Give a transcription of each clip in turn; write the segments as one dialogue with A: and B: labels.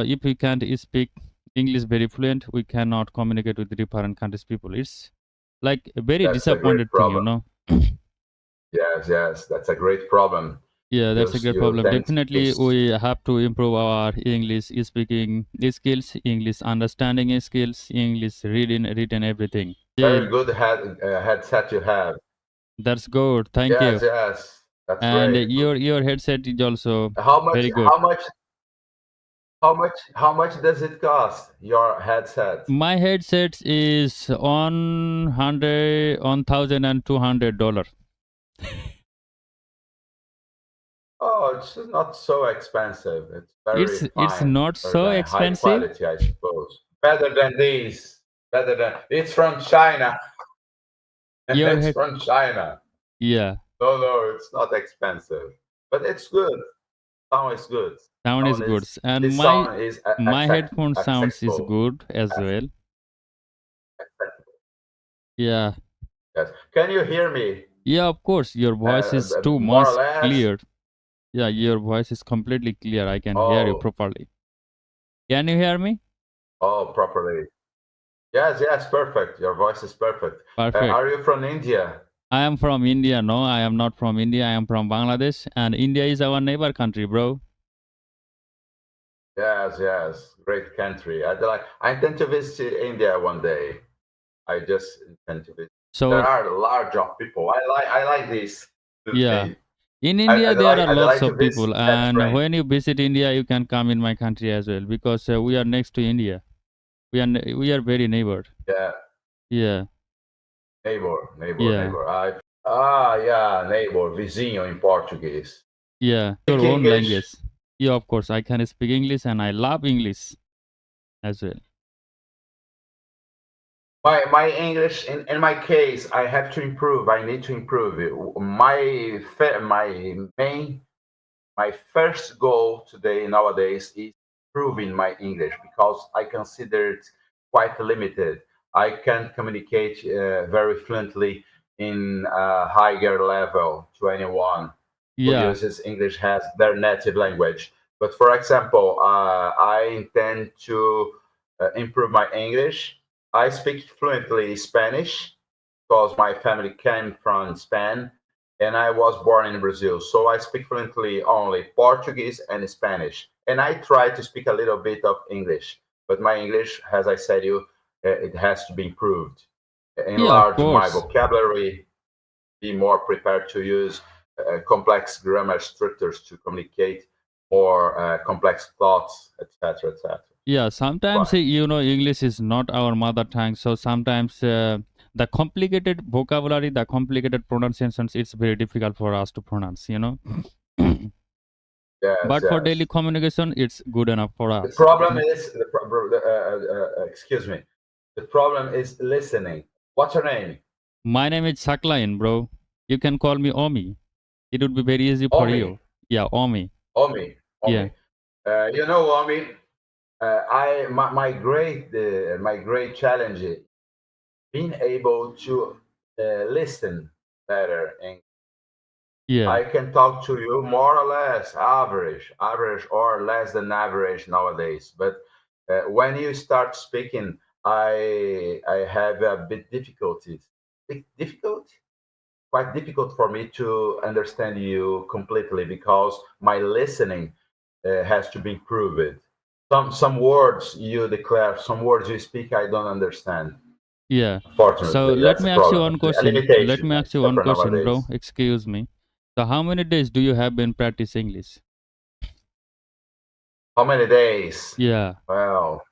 A: if we can't speak English very fluent, we cannot communicate with the foreign countries people. It's like a very
B: That's a great
A: disappointed thing, you
B: problem.
A: know.
B: Yes, that's a great problem.
A: Yeah, that's a great
B: You
A: problem.
B: tend to
A: Definitely,
B: miss.
A: we have to improve our English speaking skills, English understanding skills, English reading, written, everything.
B: Very
A: Yeah,
B: good headset you have.
A: that's good. Thank
B: Yes,
A: you.
B: yes, that's
A: And
B: great.
A: your headset is also
B: How much?
A: very good.
B: How much? How much does it cost? Your headset?
A: My headset is on $1,200.
B: Oh, it's not so expensive. It's very
A: It's
B: fine,
A: not
B: very
A: so
B: fine. High
A: expensive.
B: quality, I suppose. Better than these. Better than it's from China.
A: Your
B: It's
A: head,
B: from China.
A: yeah,
B: No, it's not expensive, but it's good. Sound is good.
A: sound is
B: Sound
A: good,
B: is
A: and
B: this sound is
A: my headphone sounds is
B: acceptable.
A: good as
B: Ac-
A: well.
B: acceptable.
A: Yeah,
B: Yes. Can you hear me?
A: yeah, of course. Your voice is too
B: More or
A: much
B: less.
A: clear. Yeah, your voice is completely clear. I can hear you
B: Oh,
A: properly. Can you hear me?
B: properly. Yes, perfect. Your voice is perfect.
A: Perfect.
B: Are you from India?
A: I am from India. No, I am not from India. I am from Bangladesh, and India is our neighbor country, bro.
B: Yes. Great country. I intend to visit India one day. I just intend to visit. There
A: So
B: are a large of people. I like this.
A: yeah,
B: I
A: in India there are
B: I'd
A: lots
B: like to
A: of
B: visit
A: people,
B: that
A: and
B: train.
A: when you visit India, you can come in my country as well because we are next to India. We are very neighbor.
B: Yeah,
A: Yeah, yeah,
B: neighbor. Yeah, neighbor, vizinho in Portuguese.
A: yeah. Your
B: Speak
A: own
B: English.
A: language. Yeah, of course. I can speak English, and I love English as well.
B: My English in my case, I have to improve. I need to improve it. My first goal today nowadays is improving my English because I consider it quite limited. I can't communicate very fluently in a higher level to anyone who
A: Yeah,
B: uses English as their native language. But for example, I intend to improve my English. I speak fluently Spanish because my family came from Spain and I was born in Brazil. So I speak fluently only Portuguese and Spanish. And I try to speak a little bit of English. But my English, as I said you, it has to be improved.
A: yeah, of
B: Enlarge my
A: course.
B: vocabulary, be more prepared to use complex grammar structures to communicate more complex thoughts, etc., etc.
A: Yeah, sometimes
B: Right.
A: English is not our mother tongue, so sometimes the complicated vocabulary, the complicated pronunciations, it's very difficult for us to pronounce.
B: Yes,
A: But for daily
B: yes.
A: communication, it's good enough for
B: The
A: us.
B: problem is, excuse me, the problem is listening. What's your name?
A: My name is Shaklain, bro. You can call me Omi. It would be very easy for
B: Omi.
A: you. Yeah, Omi.
B: Omi.
A: Yeah,
B: Omi. Omi, my great challenge is being able to listen better. And
A: yeah,
B: I can talk to you more or less average or less than average nowadays. But when you start speaking, I have a bit difficulties. Difficult? Quite difficult for me to understand you completely because my listening has to be improved. Some words you declare, some words you speak, I don't understand.
A: yeah. So
B: Fortunately,
A: let
B: that's a
A: me ask you
B: problem,
A: one
B: a
A: question. Let
B: limitation,
A: me ask you one
B: for
A: question, bro.
B: nowadays.
A: Excuse me. So how many days do you have been practice English?
B: How many days?
A: Yeah,
B: Well,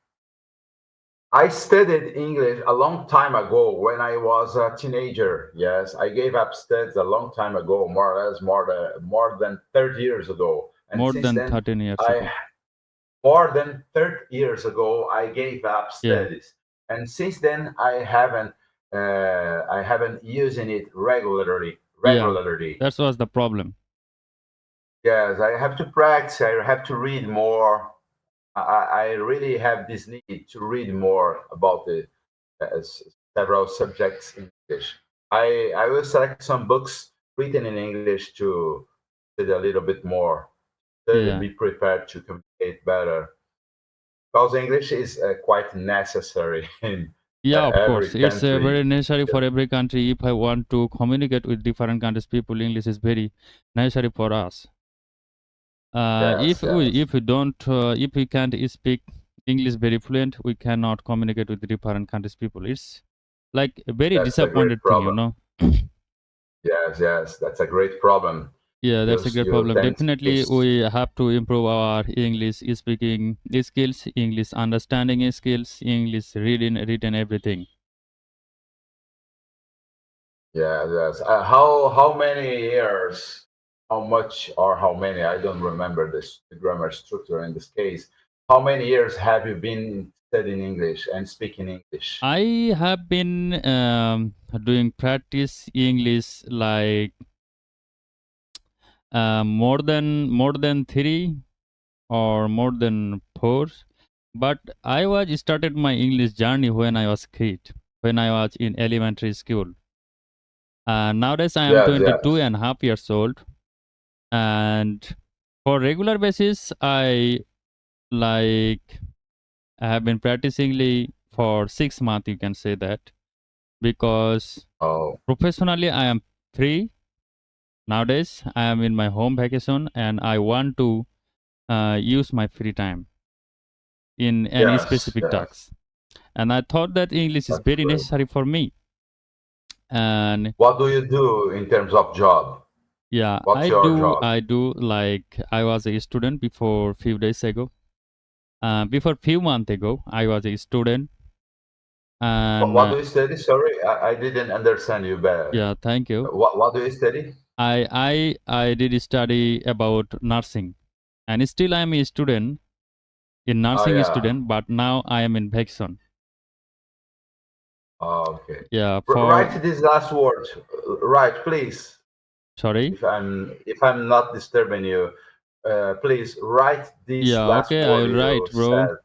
B: I studied English a long time ago when I was a teenager. Yes, I gave up studies a long time ago, more or less more than 30 years ago. And
A: more
B: since
A: than
B: then,
A: 13 years
B: I
A: ago.
B: more than 30 years ago I gave up
A: Yeah,
B: studies, and since then I haven't using it regularly.
A: yeah.
B: Regularly,
A: That was the problem.
B: yes, I have to practice. I have to read more. I really have this need to read more about the several subjects in English. I will select some books written in English to study a little bit more, study,
A: Yeah.
B: be prepared to communicate better. because English is quite necessary in
A: Yeah, of course.
B: every
A: It's very
B: country.
A: necessary for every country. If I want to communicate with different countries people, English is very necessary for us.
B: Yes, yes,
A: If we can't speak English very fluent, we cannot communicate with different countries people. It's like a very
B: that's a great
A: disappointed thing, you
B: problem.
A: know.
B: Yes, yes, that's a great problem.
A: Yeah, that's a great
B: You
A: problem.
B: tend to
A: Definitely,
B: miss.
A: we have to improve our English speaking skills, English understanding skills, English reading, written, everything.
B: Yeah, yes. How many years? How much or how many? I don't remember this the grammar structure in this case. How many years have you been studying English and speaking English?
A: I have been doing practice English like more than 3 or more than 4. But I was started my English journey when I was kid, when I was in elementary school. Nowadays I am
B: Yes,
A: 22
B: yes.
A: and a half years old, and for regular basis like I have been practicing for 6 months. You can say that because
B: Oh,
A: professionally I am free. Nowadays, I am in my home vacation and I want to use my free time in any
B: yes,
A: specific
B: yes.
A: tasks. And I thought that English is
B: That's
A: very
B: great.
A: necessary for me. And
B: What do you do in terms of job?
A: yeah,
B: What's
A: I
B: your
A: do,
B: job?
A: I do like I was a student before few days ago. Before few months ago, I was a student, and
B: What do you study? Sorry, I didn't understand you better.
A: yeah, thank you.
B: What do you study?
A: I did study about nursing, and still I am a student in
B: Oh
A: nursing
B: yeah.
A: student, but now I am in vacation.
B: Oh, okay.
A: Yeah, for
B: Write this last word. Right, please.
A: sorry.
B: If I'm not disturbing you, please write this
A: Yeah,
B: last
A: okay, I
B: word
A: will
B: you
A: write, bro.
B: said.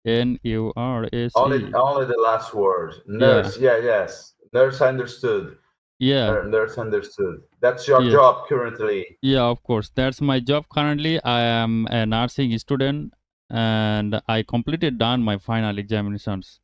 A: Nurse.
B: Only the last word.
A: Yeah,
B: Nurse. Yeah, yes. Nurse understood.
A: yeah,
B: Nurse understood. That's your
A: yeah,
B: job currently.
A: yeah. Of course, that's my job currently. I am a nursing student, and I completed done my final examinations.